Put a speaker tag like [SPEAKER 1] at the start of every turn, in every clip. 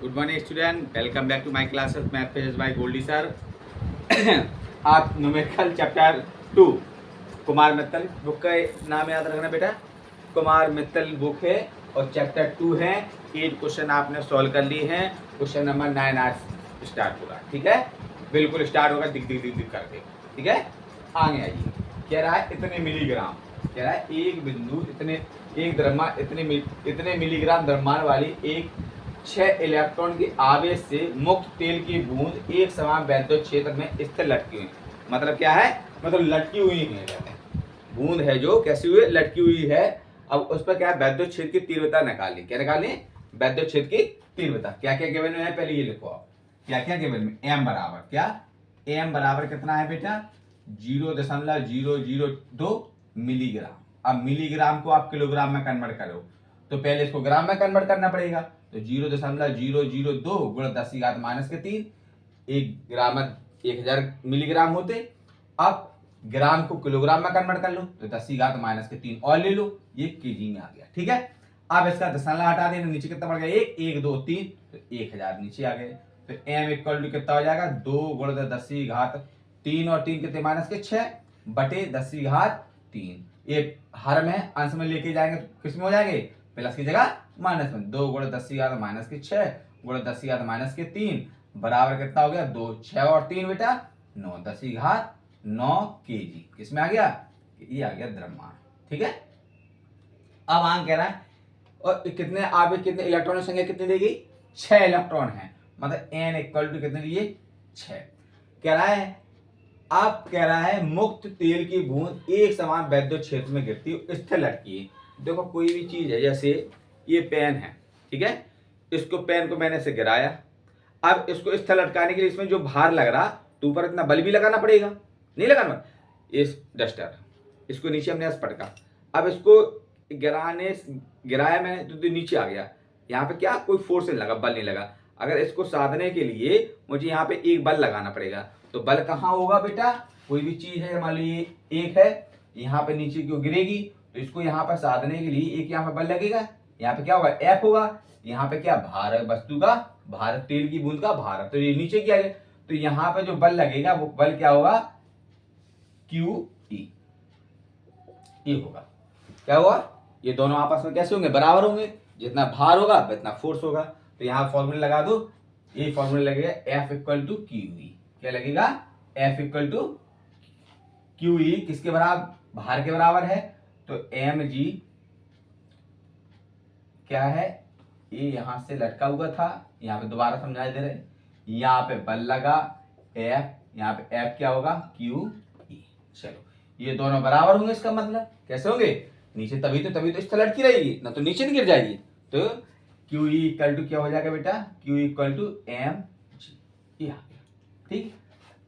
[SPEAKER 1] Good morning student, welcome back to my classes math pages by Goldy sir. आप numerical chapter 2 Kumar Mittal book का नाम याद रखना बेटा। कुमार मित्तल बुक है और चैप्टर 2 है। 8 क्वेश्चन आपने सॉल्व कर लिए हैं। क्वेश्चन नंबर 9 आज स्टार्ट होगा। ठीक है, बिल्कुल स्टार्ट होगा दिख दिख दिख दिख करके। ठीक है, आगे आइए। कह रहा है इतने मिलीग्राम, कह रहा है एक बिंदु इतने एक द्रव्यमान इतने मिलीग्राम द्रव्यमान वाली एक 6 इलेक्ट्रॉन के आवेश से मुक्त तेल की बूंद एक समान वैद्युत क्षेत्र में स्थिर लटकी हुई। मतलब क्या है? मतलब लटकी हुई है, बूंद है जो कैसी हुई, लटकी हुई है। अब उस पर क्या है, वैद्युत क्षेत्र की तीव्रता निकाली। क्या निकाली? वैद्युत क्षेत्र की तीव्रता। क्या क्या गिवन में है पहले ये लिखो आप। क्या क्या गिवन में? एम बराबर क्या? एम बराबर कितना है बेटा? 0.002 मिलीग्राम। अब मिलीग्राम को आप किलोग्राम में कन्वर्ट करो तो पहले इसको ग्राम में कन्वर्ट करना पड़ेगा। तो 0.002 गुणा 10⁻³ 1 ग्राम 1000 मिलीग्राम होते। अब ग्राम को किलोग्राम में कन्वर्ट कर लो तो 10⁻³ और ले लो, ये केजी में आ गया। ठीक है, अब इसका दशमलव हटा देना, नीचे कितना बढ़ गया? 1 1 2 3 तो 1000 नीचे आ गए। तो m इक्वल टू कितना हो जाएगा? 2 गुणा 10⁻³ और 3 कितने -6 बटे 10⁻³ ये हर में अंश में लेके जाएंगे तो किस में हो जाएंगे? प्लस की जगह माइनस में। 2 गुणा 10⁻⁻6 गुणा 10⁻³ बराबर कितना हो गया? 2 6 और 3 बेटा 9 10⁻9 केजी। किसमें आ गया? ये आ गया द्रव्यमान। ठीक है, अब आगे कह रहा है और कितने आवेश कितने इलेक्ट्रॉन की संख्या कितनी देगी? 6 इलेक्ट्रॉन है। मतलब n इक्वल टू कितने लिए? 6। कह रहा है आप कह रहा है मुक्त तेल की बूंद एक समान वैद्युत क्षेत्र में गिरती है, स्थिर लटकी है। देखो कोई भी चीज है, जैसे ये पेन है, ठीक है, इसको पेन को मैंने से गिराया। अब इसको स्थिर लटकाने के लिए इसमें जो भार लग रहा तो ऊपर इतना बल भी लगाना पड़ेगा, नहीं लगाना? इस डस्टर इसको नीचे हमने पटका, अब इसको गिराया मैंने तो नीचे आ गया। यहाँ पे क्या कोई फोर्स नहीं लगा, बल नहीं लगा। अगर इसको साधने के लिए मुझे यहाँ पे एक बल लगाना पड़ेगा। तो बल कहाँ होगा बेटा? कोई भी चीज है, मान लीजिए एक है, यहाँ पे नीचे क्यों गिरेगी तो इसको यहाँ पर साधने के लिए एक यहाँ पे बल लगेगा। यहाँ पे क्या होगा? एफ होगा। यहाँ पे क्या भार है? वस्तु का भार, तेल की बूंद का भार। तो ये नीचे क्या है तो यहाँ पे जो बल लगेगा वो बल क्या होगा? Q E. ये होगा क्या होगा? ये दोनों आपस में कैसे होंगे? बराबर होंगे। जितना भार होगा उतना फोर्स होगा। तो यहाँ फॉर्मूला लगा दो, ये फॉर्मूला लगेगा F equal to Q E. क्या लगेगा? F equal to Q E किसके बराबर? भार के बराबर है। तो mg क्या है? ये यहां से लटका हुआ था, यहाँ पे दोबारा समझा दे रहे, यहाँ पे बल लगा F, यहाँ पे F क्या होगा? Q E. चलो ये दोनों बराबर होंगे, इसका मतलब कैसे होंगे? नीचे तभी तो इस तरह लटकी रहेगी ना, तो नीचे नहीं गिर जाएगी। तो क्यू ई इक्वल टू क्या हो जाएगा बेटा? Q equal to M G. ठीक,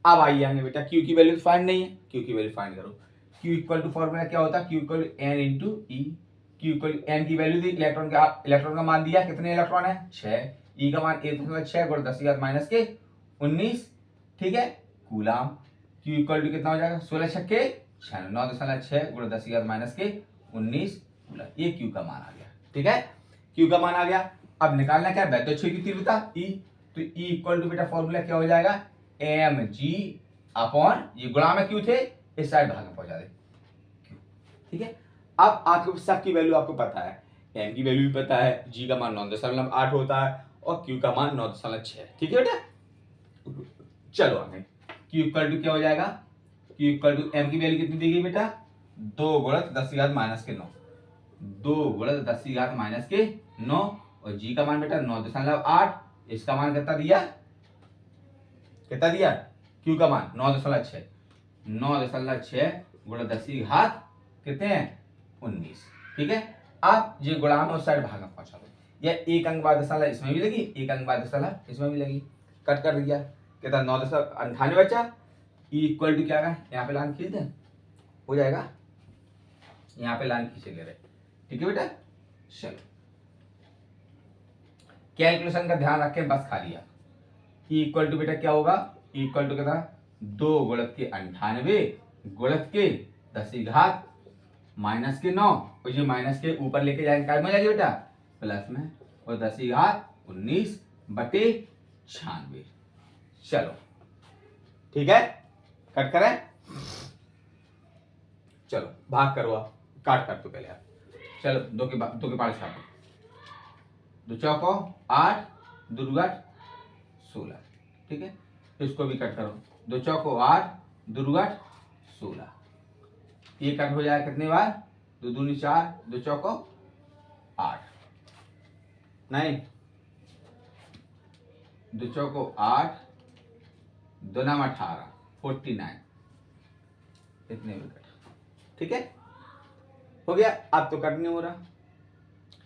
[SPEAKER 1] अब आइए आगे बेटा, क्यू की वैल्यू फाइंड नहीं है, क्यू की वैल्यू फाइंड करो। क्यू इक्वल टू फॉर्मूला क्या होता है? Q equal to N into E. Q equal N की वैल्यू दी, इलेक्ट्रॉन का मान दिया, कितने इलेक्ट्रॉन है? 6। ई का मान 1.6 गुणा 10⁻⁻19। ठीक है, कूलाम। क्यू इक्वल टू कितना हो जाएगा? 16 छक्के 9.6 गुणा 10⁻⁻19 कूलाम। ये क्यू का मान आ गया। ठीक है, क्यू का मान आ गया। अब निकालना क्या है? वैद्युत क्षेत्र की तीव्रता ई। तो ई इक्वल टू बेटा फॉर्मूला क्या हो जाएगा? एम जी अपॉन, ये गुणा में क्यू थे, इस साइड भाग में पहुंचा दे। ठीक है, अब आपको सब की वैल्यू आपको पता है, एम की वैल्यू भी पता है, जी का मान 9.8 होता है और क्यू का मान 9.6। ठीक है बेटा, चलो आगे। क्यू इक्वल टू क्या हो जाएगा? क्यू इक्वल टू एम की वैल्यू कितनी दी गई बेटा? 2 गुणा 10⁻⁻9, 2 गुणा 10⁻⁻9 और जी का मान बेटा 9.8। इसका मान कितना दिया? कितना दिया? क्यू का मान 9.6, 9.6 गुणा 10 कितने हैं? 19। ठीक है, अब ये गुणा में उस साइड भाग में पहुंचा दो। या एक अंक बाद दशमलव इसमें भी लगी, एक अंक बाद दशमलव इसमें भी लगी, कट कर दिया, कितना? 9.98 बचा। ई इक्वल टू क्या है? यहाँ पे लाइन खींच दें, हो जाएगा। यहाँ पे लाइन खींचे ले रहे। ठीक है बेटा, चलो कैलकुलेशन का ध्यान रखें, बस खाली है। ई इक्वल टू बेटा क्या होगा? ई इक्वल टू कितना? 2 गुणित के 98 गुणित के 10⁻⁻9 और ये माइनस के ऊपर लेके जाएंगे, काय में जाएगी बेटा? प्लस में, और 10⁻19 बटे 96। चलो ठीक है, कट करें, चलो भाग करो आप, काट कर तो पहले आप, चलो दो के 5 काटो, 2 चौको 8, 2 दुगुना 16, ठीक है, इसको भी कट करो, 2 चौको 8, 2 दुगुना 16, ये कट हो जाए कितनी बार, 2 दूनी 4, 2 चौको 8, नहीं 2 चौको 8, 2 नाम 18, 49, इतने में कट, ठीक है, हो गया। अब तो कट नहीं हो रहा,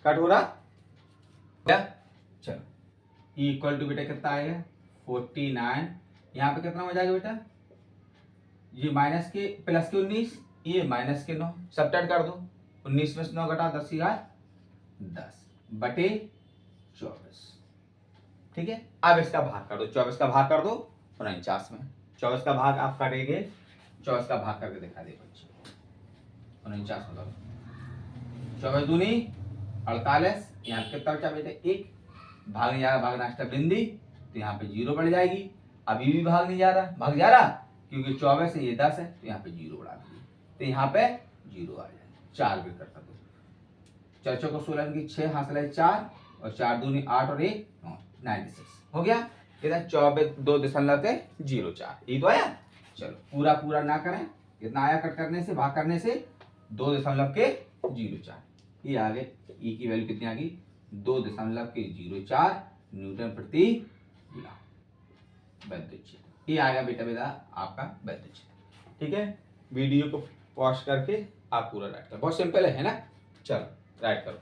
[SPEAKER 1] कट हो रहा क्या, चलो इक्वल टू बेटा कितना आएगा 49, यहाँ पे कितना हो जाएगा बेटा, ये माइनस के प्लस के 19, ये माइनस के 9, सबट्रैक्ट कर दो, 19 में से 9 घटा 10 बटे 24, ठीक है। अब इसका भाग कर दो, 24 का भाग कर दो 49 में, 24 का भाग आप करेंगे, 24 का भाग करके दिखा दे बच्चे, 49 मतलब 24 दूनी 48, यहाँ कितना बचा बेटे 1, भाग नहीं जा रहा, भाग नाश्ता बिंदी, तो यहाँ पे 0 बढ़ जाएगी, अभी भी भाग नहीं जा रहा, भाग जा रहा क्योंकि 24 से ये 10 है, तो यहाँ पे 0 बढ़ा दीजिए, तो यहाँ पे 0 आ जाएगा, 4 भी करता दो, 4 चौको 16 की 6 हासिल है 4, और 4 दूनी 8 और 1 9, 96 हो गया, कितना 24 2.04, ये तो आया। चलो पूरा पूरा ना करें, कितना आया कट करने से, भाग करने से 2.04, ये आ गए, ई की वैल्यू कितनी आ गई 2.04 न्यूटन प्रति विद्युत क्षेत्र, ये आएगा बेटा आपका विद्युत क्षेत्र, ठीक है। वीडियो को पॉज करके आप पूरा राइट करो, बहुत सिंपल है ना, चलो राइट करो।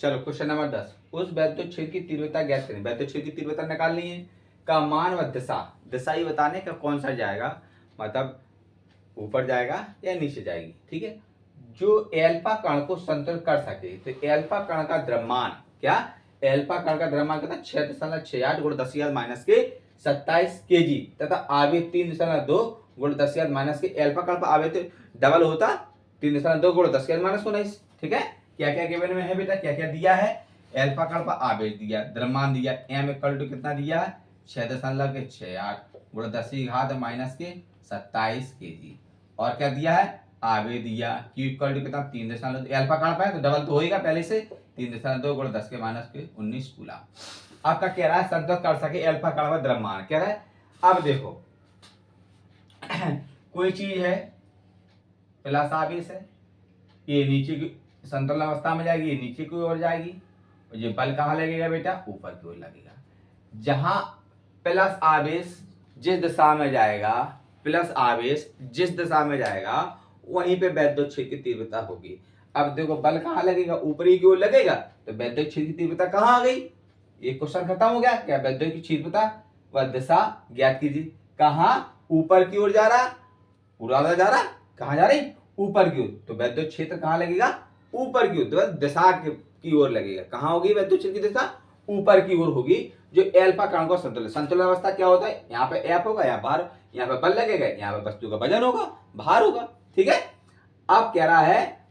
[SPEAKER 1] चलो क्वेश्चन नंबर 10, उस विद्युत क्षेत्र की तीव्रता ज्ञात करें, विद्युत क्षेत्र की तीव्रता निकालनी है, का मान व दिशा, दिशा ही बताने का कौन सा जाएगा, मतलब ऊपर जाएगा या नीचे जाएगी, ठीक है। जो एल्फा कण को संतुलित कर सके, तो एल्फा कण का द्रव्यमान क्या, एल्फा कण का द्रव्यमान कितना 6.68 गुणा 10 माइनस के 27 केजी, तथा आवेग 3.2 गुणा 10 माइनस के, एल्फा कण पर आवेग डबल होता 3.2 गुणा 10 माइनस 19, ठीक है। क्या क्या गिवन में है बेटा, क्या क्या दिया है, एल्फा कण पर आवेश दिया, द्रव्यमान दिया, एम इक्वल टू कितना दिया 6.68 गुणा 10 माइनस के 27 केजी, और क्या दिया है आवेश दिया, क्यू इक्वल टू कितना 3.2, एल्फा कण पर है तो डबल तो होएगा पहले से, 3.2 गुणा 10 माइनस के 19 कूलम। आपका कह रहा है संतुलित कर सके एल्फा कण पर द्रव्यमान, कह रहा है। अब देखो कोई चीज है प्लस आवेश है, ये नीचे की संतुलन अवस्था में जाएगी, ये नीचे की ओर जाएगी, और ये बल कहाँ लगेगा बेटा ऊपर की ओर लगेगा। जहां प्लस आवेश जिस दिशा में जाएगा, प्लस आवेश जिस दिशा में जाएगा वहीं पे विद्युत क्षेत्र की तीव्रता होगी। अब देखो बल कहाँ लगेगा, ऊपरी की ओर लगेगा, तो विद्युत क्षेत्र की तीव्रता कहाँ आ गई, ये क्वेश्चन खत्म हो गया। क्या विद्युत की तीव्रता व दिशा ज्ञात कीजिए, कहाँ ऊपर की ओर जा रहा, पूरा जा रहा, कहाँ जा रही ऊपर की ओर, तो विद्युत क्षेत्र कहाँ लगेगा ऊपर की ओर, तो दिशा की ओर लगेगा, कहाँ होगी विद्युत क्षेत्र की दिशा ऊपर की ओर होगी। जो एल्फा कण को संतुलन, संतुलन अवस्था क्या होता है, यहाँ पे एफ होगा, यहाँ बाहर, यहाँ पे बल लगेगा, यहाँ पे वस्तु का वजन होगा, भार होगा, ठीक है। अब कह रहा है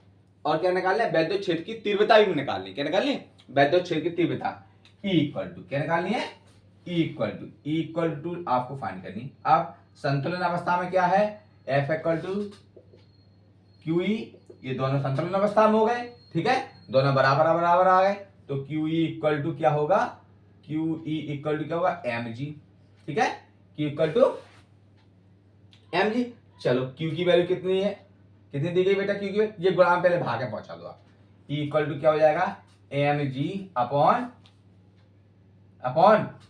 [SPEAKER 1] और क्या निकालना है, विद्युत क्षेत्र की तीव्रता भी निकालनी, क्या निकालनी है विद्युत क्षेत्र की तीव्रता, ई इक्वल टू क्या निकालनी है, ई इक्वल टू आपको फाइंड करनी। अब संतुलन अवस्था में क्या है, F equal to Q E, ये दोनों संतुलन अवस्था में हो गए, ठीक है, दोनों बराबर बराबर आ गए, तो क्यू ई इक्वल टू क्या होगा, क्यू ई इक्वल टू क्या होगा एम जी, ठीक है, Q equal to M G. चलो क्यू की वैल्यू कितनी है, कितनी दी गई बेटा क्यू की, ये गुणांक पहले भाग में पहुंचा दो आप, ई इक्वल टू क्या हो जाएगा M G upon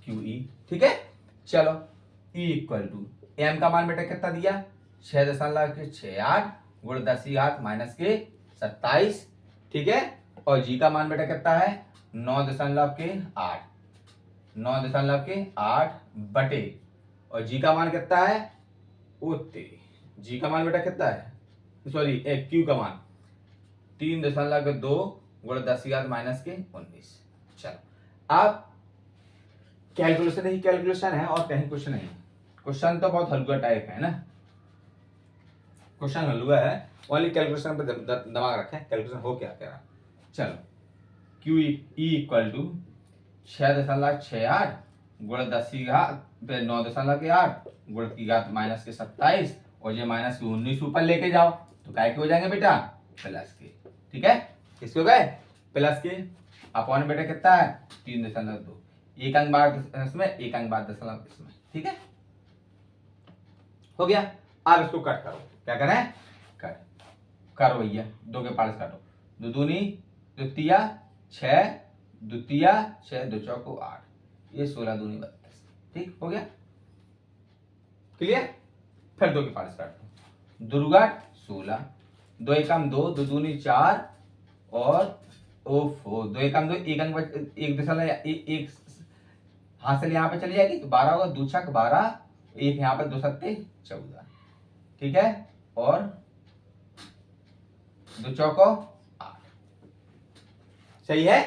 [SPEAKER 1] Q E, ठीक है। चलो ई इक्वल टू एम का मान बेटा कितना दिया 6.68 गुण 10 माइनस के 27, ठीक है, और जी का मान बेटा कितना है 9.8 बटे, और जी का मान कितना है जी का मान बेटा कितना है, सॉरी क्यू का मान 3.2 गुण 10 माइनस के 19। चलो अब कैलकुलेशन है और कहीं कुछ नहीं, क्वेश्चन तो बहुत हल्का टाइप है ना, क्वेश्चन हलवा है, ओनली कैलकुलेशन पर दिमाग रखें, कैलकुलेशन हो क्या कह रहा। चलो क्यू इक्वल टू 6.68 गुणित 10 की घात फिर 9.8 गुणित की घात माइनस के 27 और ये माइनस के 19 ऊपर लेके जाओ तो काय के हो जाएंगे बेटा प्लस के। ठीक है, किसके हो गए प्लस के। अपॉन बेटा कितना है 3.2, एक अंक बाद इसमें एक अंक बाद दशमलव इसमें। ठीक है, हो गया। अब इसको कट करो, क्या करें कट करो भैया, 2 के पास काटो, 2 दूनी द्वितीया 6 द्वितीया 6 2 चौको 8, ये 16 दूनी 32। ठीक हो गया, क्लियर। फिर 2 के पास काटो, दुर्घट 16, 2 एकम 2 2 दूनी 4 और ओफो 2 एकम 2 एक अंक एक दशमलव एक हासिल यहाँ पे चली जाएगी तो 12 होगा, 2 छक 12, एक यहाँ पे 2 सत्ते 14। ठीक है, और 2 चौको 8, सही है।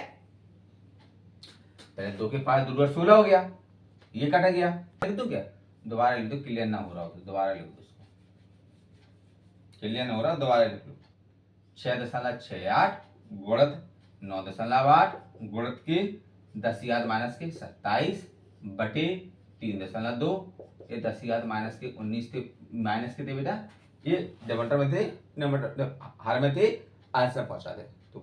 [SPEAKER 1] पहले 2 के पास दुर्घट 16 हो गया, ये कटा गया, लिख दो क्या दोबारा लिख दो, क्लियर ना हो रहा हो तो दोबारा लिख दो उसको, क्लियर ना हो रहा दोबारा लिख लो। 6.68 गुणित 9.8 गुणित की 10 की घात माइनस के 27 बटे 3.2, ये 10 की घात माइनस के 19 के माइनस के थे बेटा, ये डिनोमिनेटर में थे नंबर हर में थे आंसर पहुंचा दे तो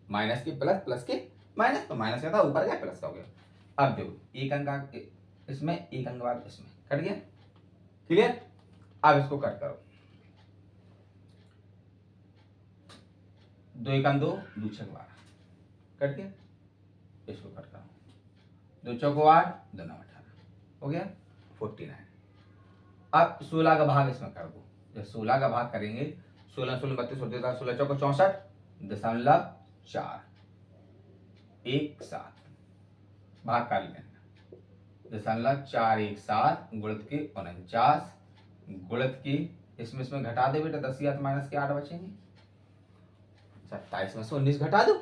[SPEAKER 1] माइनस के प्लस प्लस के माइनस, तो माइनस का था ऊपर गया प्लस का हो गया। अब देखो एक अंक इसमें एक अंक बाद इसमें कट गया, क्लियर। अब इसको कट करो, 2 एकम 2 2 छक 12 कट गया, इसको कट करो, 2 चौको 8 2 9 18 हो गया 49। अब 16 का भाग इसमें कर दो, जब 16 का भाग करेंगे 16 16 32 होते 16 चौको 64.4 1 7 भाग कर लेना 0.417 गुणित के 49 गुणित की इसमें घटा दे बेटा 10 की घात माइनस के 8 बचेंगे, 27 में से 19 घटा दो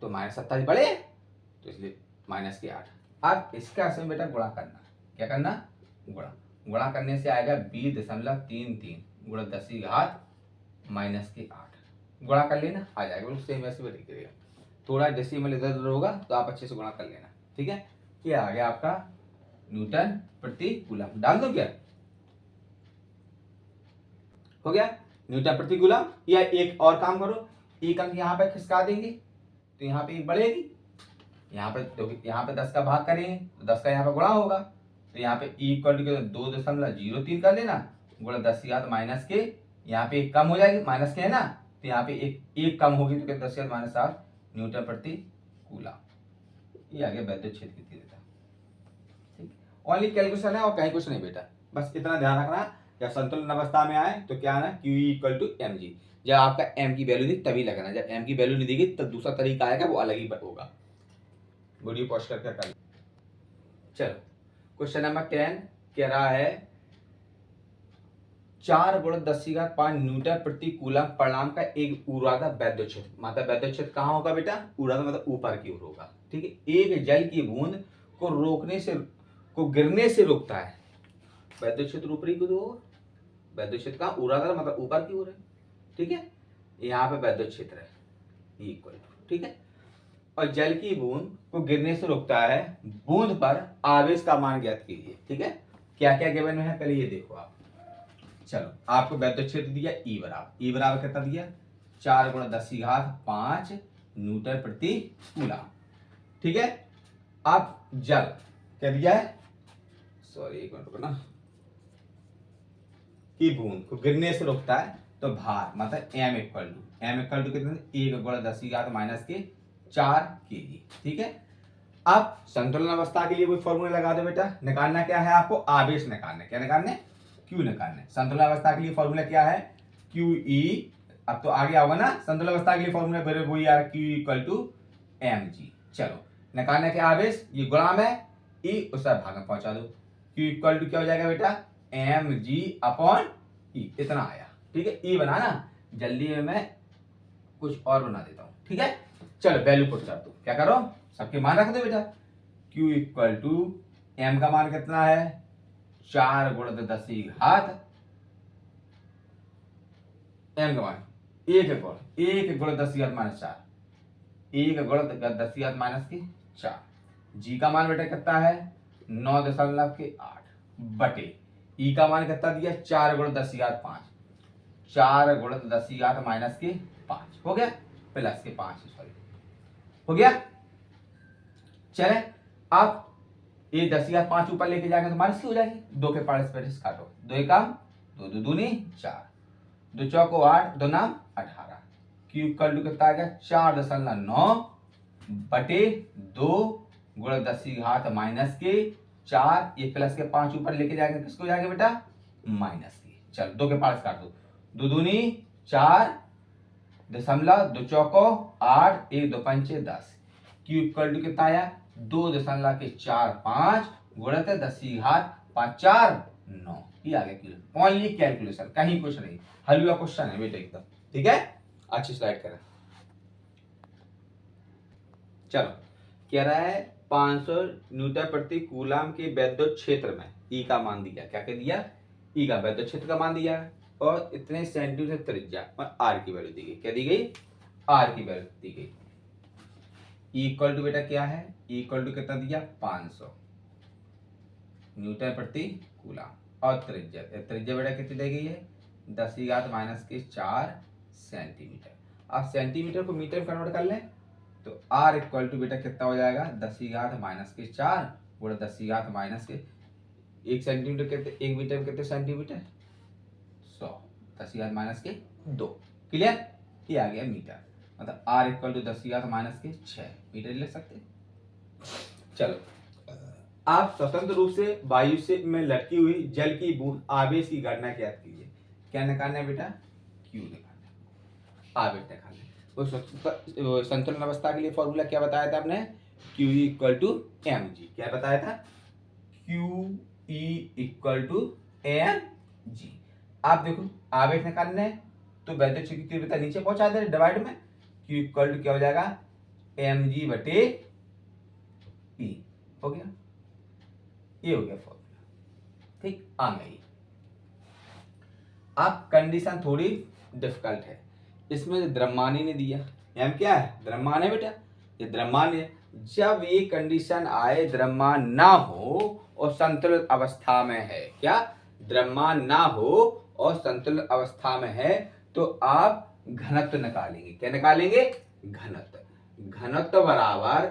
[SPEAKER 1] तो माइनस 27 बढ़े तो इसलिए माइनस के 8। अब इसका इसमें बेटा गुणा करना, क्या करना गुणा करने से आएगा 20.33 गुणित 10 की घात माइनस के 8, गुणा कर लेना आ जाएगा बिल्कुल सेम वैसे बैठ करेगा, थोड़ा डेसिमल इधर उधर होगा तो आप अच्छे से गुणा कर लेना। ठीक है, ये आ गया आपका न्यूटन प्रति कूलम, डाल दो क्या हो गया न्यूटन प्रति कूलम। या एक और काम करो, एक अंक यहाँ पे खिसका देंगे तो यहाँ पे एक बढ़ेगी, यहाँ पे तो यहाँ पे 10 का भाग करेंगे तो 10 का यहाँ पे गुणा होगा तो यहाँ पे इक्वल टू 2.03 कर लेना गुणा 10 की घात माइनस के, यहाँ पे एक कम हो जाएगी माइनस के है ना तो यहाँ पे एक कम होगी तो 10 की घात माइनस 8 न्यूटन प्रति कूलम। ये आ गया वैद्युत क्षेत्र की तीव्रता। ठीक, ओनली कैलकुलेशन है और कहीं कुछ नहीं बेटा, बस इतना ध्यान रखना जब संतुलन अवस्था में आए तो क्या आना Q इक्वल टू mg, जब आपका m की वैल्यू दी तभी लगाना, जब m की वैल्यू नहीं देगी तब दूसरा तरीका आएगा वो अलग ही होगा। वीडियो पॉज करके कर। चलो क्वेश्चन नंबर 10 कह रहा है 4 गुणित 10 की घात 5 न्यूटन प्रति कूलम परिणाम का एक ऊर्ध्वाधर वैद्युत क्षेत्र, मतलब वैद्युत क्षेत्र कहाँ होगा बेटा ऊर्ध्वाधर मतलब ऊपर की ओर होगा। ठीक है, एक जल की बूंद को गिरने से रोकता है, वैद्युत क्षेत्र ऊपरी की ओर, वैद्युत क्षेत्र का ऊर्ध्वाधर मतलब ऊपर की ओर है। ठीक है, यहाँ पे वैद्युत क्षेत्र है इक्वल टू, ठीक है, और जल की बूंद को गिरने से रोकता है, बूंद पर आवेश का मान ज्ञात कीजिए। ठीक है, क्या क्या गिवन में है पहले ये देखो आप। चलो आपको वैद्युत क्षेत्र दिया ई बराबर कितना दिया 4 गुणा 10 की घात 5 न्यूटन प्रति कूलम। ठीक है, अब जल क्या दिया है, सॉरी एक मिनट रुकना, की बूंद को गिरने से रोकता है तो भार मतलब m इक्वल टू कितना 1 गुणा 10 की घात माइनस के 4 kg। ठीक है, अब संतुलन अवस्था के लिए कोई फॉर्मूला लगा दो बेटा, निकालना क्या है आपको आवेश निकालना, क्या निकालना है Q निकालना है। संतुलन अवस्था के लिए फॉर्मूला क्या है QE, अब तो आगे होगा ना संतुलन अवस्था के लिए फॉर्मूला वही आ रहा है Q इक्वल टू mg। चलो निकालना क्या आवेश, ये गुणाम है E उसका भाग में पहुंचा दो, Q इक्वल टू क्या हो जाएगा बेटा mg अपॉन E, इतना आया। ठीक है, E बनाना जल्दी में मैं कुछ और बना देता हूं। ठीक है, चलो वैल्यू पुट कर दो, क्या करो सबके मान रख दो बेटा, Q इक्वल टू m का मान कितना है 4 गुणा 10 की घात m का मान 1 गुणा 10 की घात माइनस 4, 1 गुणित 10 की घात माइनस के 4। जी का मान बेटा कितना है 9.8 बटे ई का मान कितना दिया 4 गुणित 10 की घात 5, 4 गुणित 10 की घात माइनस के 5 हो गया, प्लस के 5 सॉरी हो गया। चले आप ये 10 की घात 5 ऊपर लेके जाएंगे तो माइनस की हो जाएगी, 2 के पास पेरिस काटो, 2 एकम 2, 2 दूनी 4, 2 चौको 8, 2 नाम 18, क्यू इक्वल टू कितना आ गया 4.9 बटे 2 गुणा 10 की घात माइनस के 4, ये प्लस के 5 ऊपर लेके जाएंगे किसको जाएंगे बेटा माइनस के। चल 2 के पास काट दो, 2 दूनी 4 दशमलव 2 चौको 8, 1 2 पंचे 10, क्यू इक्वल टू कितना आया 2.45 गुणित 10 की घात 5 4 9, ये आ गया किलो। ओनली कैलकुलेशन, कहीं कुछ नहीं, हल हुआ क्वेश्चन है बेटा एकदम, ठीक है। अच्छी स्लाइड करें। चलो कह रहा है 500 न्यूटन प्रति कूलाम के वैद्युत क्षेत्र में ई का मान दिया, क्या कह दिया ई का वैद्युत क्षेत्र का मान दिया और इतने सेंटीमीटर त्रिज्या और आर की वैल्यू दी गई, क्या दी गई आर की वैल्यू दी गई। ई इक्वल टू बेटा क्या है ई इक्वल टू कितना दिया 500 न्यूटन प्रति कूलाम और त्रिज्या, त्रिज्या बेटा कितनी दी गई है 10 की घात माइनस के 4 सेंटीमीटर। आप सेंटीमीटर को मीटर में कन्वर्ट कर लें तो R इक्वल टू बेटा कितना हो जाएगा 10 की घात माइनस के 4 गुणा 10 की घात माइनस के 1 सेंटीमीटर कितने 1 मीटर में कितने सेंटीमीटर 100, 10 की घात माइनस के 2, क्लियर। ये आ गया मीटर, मतलब R इक्वल टू 10 की घात माइनस के 6 मीटर लिख सकते। चलो आप स्वतंत्र रूप से वायु से में लटकी हुई जल की बूंद आवेश की गणना ज्ञात कीजिए। क्या निकालना है बेटा Q निकालना है, आवेश निकालना है। वो संतुलन अवस्था के लिए फॉर्मूला क्या बताया था आपने Q equal to M G, क्या बताया था Q equal to M G. आप देखो आवेश निकालना है तो वैद्युत क्षेत्र की तीव्रता नीचे पहुंचा दे डिवाइड में, Q इक्वल टू क्या हो जाएगा एम जी बटे ई, हो गया ये हो गया फॉर्मूला, ठीक। आ गई। अब कंडीशन थोड़ी डिफिकल्ट है, इसमें द्रव्यमान ने दिया, एम क्या है द्रव्यमान है बेटा, ये द्रव्यमान है। जब ये कंडीशन आए द्रव्यमान ना हो और संतुलित अवस्था में है, क्या द्रव्यमान ना हो और संतुलित अवस्था में है तो आप घनत्व निकालेंगे, क्या निकालेंगे घनत्व। घनत्व बराबर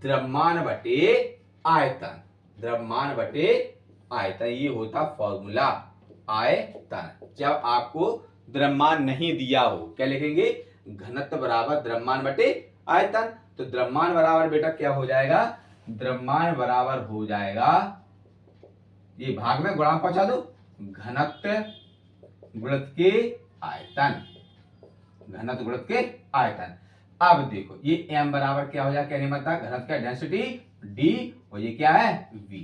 [SPEAKER 1] द्रव्यमान बटे आयतन, द्रव्यमान बटे आयतन, ये होता फॉर्मूला आयतन। जब आपको द्रव्यमान नहीं दिया हो क्या लिखेंगे घनत्व बराबर द्रव्यमान बटे आयतन। तो द्रव्यमान बराबर बेटा क्या हो जाएगा द्रव्यमान बराबर हो जाएगा, ये भाग में गुणा पहुंचा दो, घनत्व गुणित के आयतन, घनत्व गुणित के आयतन। अब देखो ये m बराबर क्या हो जाएगा, कहने मतलब घनत्व का डेंसिटी d और ये क्या है v।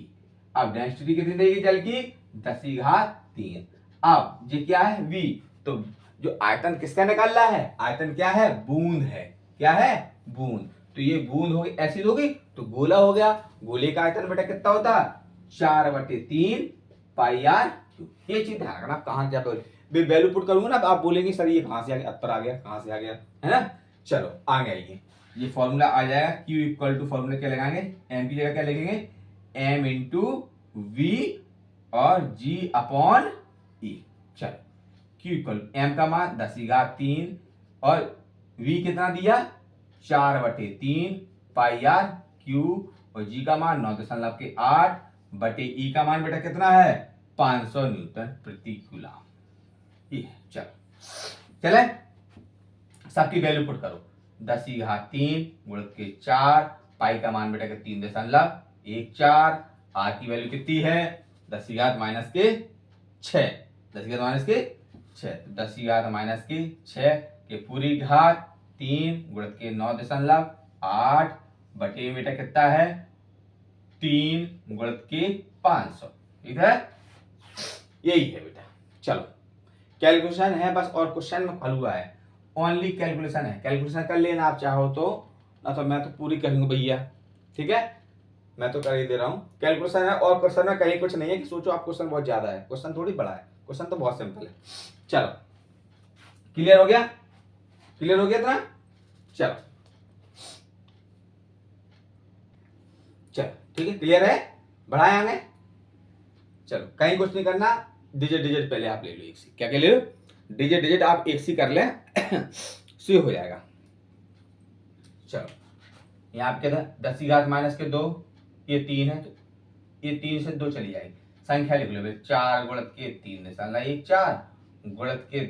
[SPEAKER 1] अब डेंसिटी कितनी देगी जल की 10 की घात 3, अब ये क्या है v, तो जो आयतन किसका निकालना है आयतन क्या है बूंद है, क्या है बूंद, तो ये बूंद होगी एसिड होगी तो गोला हो गया, गोले का आयतन बेटा कितना होता 4/3 पाई आर क्यूब। ये चीज ध्यान रखना कहां क्या वैल्यू पुट करूंगा ना आप बोलेंगे सर ये कहां से आ गया, अपर आ गया कहां से आ गया, है ना। चलो आ गया ये फॉर्मूला आ जाएगा Q इक्वल टू फॉर्मूला क्या लगाएंगे m की जगह क्या लिखेंगे m इंटू v और g अपॉन e। चलो Q इक्वल m का मान 10 की घात 3 और v कितना दिया 4/3 पाई आर क्यूब और g का मान 9.8 बटे e का मान बेटा कितना है 500 न्यूटन प्रति कूलाम। चले सबकी वैल्यू पुट करो 10 की घात 3 गुणित के 4 पाई का मान बेटा 3.14, आर की वैल्यू कितनी है 10 की घात माइनस के 6, 10 की घात माइनस के 6, 10 की घात माइनस के 6 के पूरी घात 3 गुणित के 9.8 बटे बेटा कितना है 3 गुणित के 500, ठीक है यही है बेटा। चलो कैलकुलेशन है बस और क्वेश्चन में हल हुआ है, ओनली कैलकुलेशन है, कैलकुलेशन कर लेना आप चाहो तो, ना तो मैं तो पूरी करूंगा भैया, ठीक है मैं तो कर ही दे रहा हूं कैलकुलेशन है और क्वेश्चन में कहीं कुछ नहीं है कि सोचो आप क्वेश्चन बहुत ज्यादा है, क्वेश्चन थोड़ी बड़ा है, क्वेश्चन तो बहुत सिंपल है। चलो क्लियर हो गया, क्लियर हो गया इतना। चलो चलो ठीक है, क्लियर है, बढ़ाए आगे। चलो कहीं कुछ नहीं करना, डिजिट डिजिट पहले आप ले लो एक सी, क्या ले लो, डिजिट डिजिट आप एक सी कर ले सी हो जाएगा। चलो यहाँ पे क्या था, 10 की घात माइनस के 2, ये 3 है, तो ये 3 से 2 चली जाएगी, संख्या लिख लो भाई, 4 गुणित के 3.1 4, गुणित के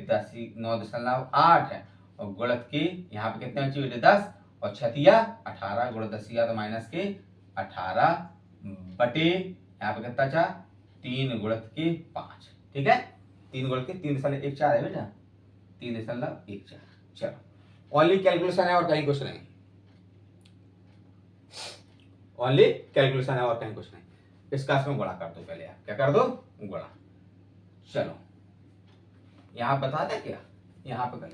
[SPEAKER 1] 9.8 है, और गुणित के यहाँ पे कितने बचे बेटे 10, और 6 18, गुणित 10 की घात माइनस के 18 बटे यहाँ पे कितना चा 3 गुणित के 5, ठीक है, 3 गुणित के 3.14 है बेटा, 3.14। चलो ओनली कैलकुलेशन है और कहीं कुछ नहीं, ओनली कैलकुलेशन है और कहीं कुछ नहीं। इसका इसमें गुणा कर दो, पहले आप क्या कर दो, गुणा। चलो यहां बता दे क्या, यहां पे कर लो,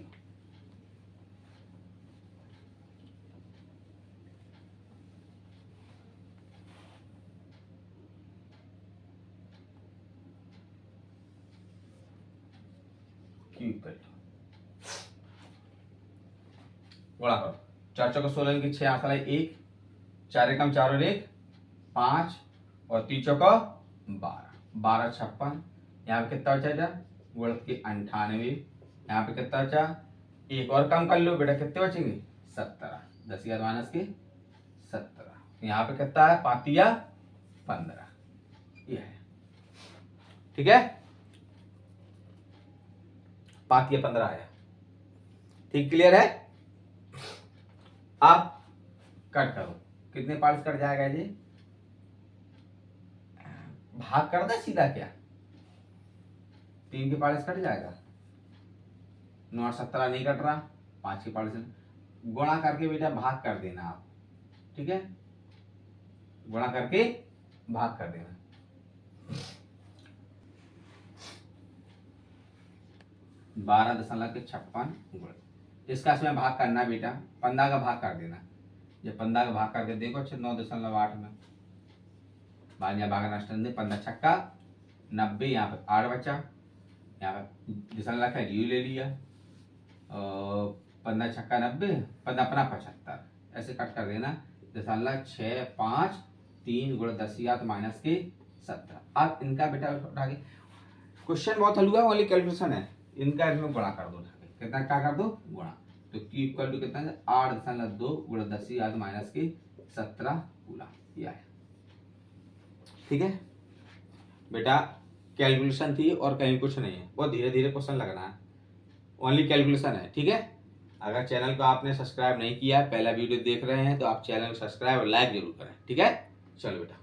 [SPEAKER 1] क्यूब कर लो, गुणा करो, 4 चौका 16 की 6 आंसर है 1, 4 एकम 4 और 1 5, और 3 चौका 12, 12 56, यहाँ पे कितना बचा, गुणित के 98, यहाँ पे कितना बचा, एक और कम कर लो बेटा, कितने बचेंगे 17, 10 की घात माइनस के 17, यहाँ पे कितना है 5 या 15, ये है, ठीक है, 5 या 15 आया, ठीक, क्लियर है। आप कट करो, कितने पार्ट्स कट जाएगा जी, भाग कर दे सीधा, क्या 3 के पार्ट्स कट जाएगा, 9 और 17 नहीं कट रहा, 5 के पार्ट्स गुणा करके बेटा भाग कर देना आप, ठीक है, गुणा करके भाग कर देना, 12.56 गुण, इसका इसमें भाग करना बेटा, 15 का भाग कर देना, जब 15 का भाग करके देखो अच्छा 9.8 में, बाद यहाँ भाग नष्ट 15 छक्का 90, यहाँ पे 8 बचा, यहाँ पे दशमलव रखा जीरो ले लिया, और 15 छक्का 90, 15 अपना 75, ऐसे कट कर देना, 0.653 गुणित 10 की घात माइनस के 17। अब इनका बेटा उठा के, क्वेश्चन बहुत हलवा है, ओनली कैलकुलेशन है, इनका इसमें गुणा कर दो, कितना क्या कर दो, गुणा, तो क्यू इक्वल टू कितना है 8.2 गुणित 10 की घात माइनस के 17 कूलम, यह है, ठीक है बेटा, कैलकुलेशन थी और कहीं कुछ नहीं है, बहुत धीरे धीरे क्वेश्चन लगना है, ओनली कैलकुलेशन है, ठीक है। अगर चैनल को आपने सब्सक्राइब नहीं किया, पहला वीडियो देख रहे हैं तो आप चैनल को सब्सक्राइब और लाइक जरूर करें, ठीक है। चलो बेटा।